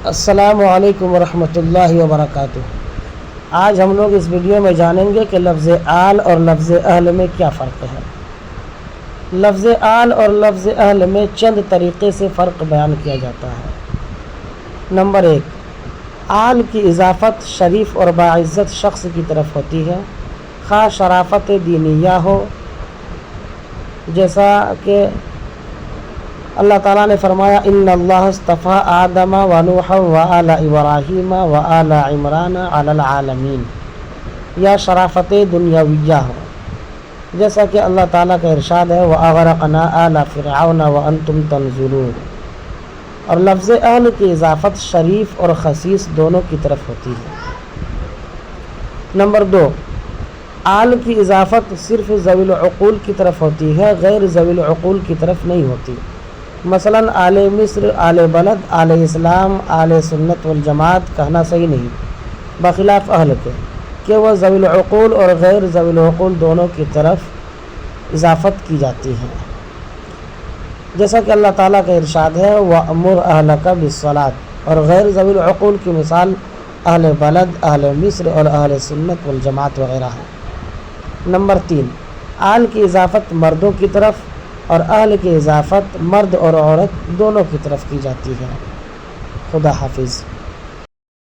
السلام علیکم ورحمۃ اللہ وبرکاتہ۔ آج ہم لوگ اس ویڈیو میں جانیں گے کہ لفظ آل اور لفظ اہل میں کیا فرق ہے۔ لفظ آل اور لفظ اہل میں چند طریقے سے فرق بیان کیا جاتا ہے۔ نمبر 1، آل کی اضافت شریف اور باعزت شخص کی طرف ہوتی ہے، خواہ شرافت دینیہ ہو، جیسا کہ اللہ تعالیٰ نے فرمایا ان اللہ اصطفیٰ آدم و نوح و آل ابراہیم و آل عمران علی العالمین، یا شرافت دنیاویہ ہو، جیسا کہ اللہ تعالیٰ کا ارشاد ہے وَأَغْرَقْنَا آلَ فِرْعَوْنَ وَأَنْتُمْ تَنْظُرُونَ۔ اور لفظ اہل کی اضافت شریف اور خسیس دونوں کی طرف ہوتی ہے۔ نمبر 2، آل کی اضافت صرف ذوی العقول کی طرف ہوتی ہے، غیر ذوی العقول کی طرف نہیں ہوتی۔ مثلا آل مصر، آل بلد، آل اسلام، آل سنت والجماعت کہنا صحیح نہیں، بخلاف اہل کے کہ وہ ذوی العقول اور غیر ذوی العقول دونوں کی طرف اضافت کی جاتی ہے، جیسا کہ اللہ تعالیٰ کا ارشاد ہے وَأْمُرْ أَهْلَكَ بِالصَّلَاةِ، اور غیر ذوی العقول کی مثال اہل بلد، اہل مصر اور اہل سنت والجماعت وغیرہ ہے۔ نمبر 3، آل کی اضافت مردوں کی طرف اور اہل کی اضافت مرد اور عورت دونوں کی طرف کی جاتی ہے۔ خدا حافظ۔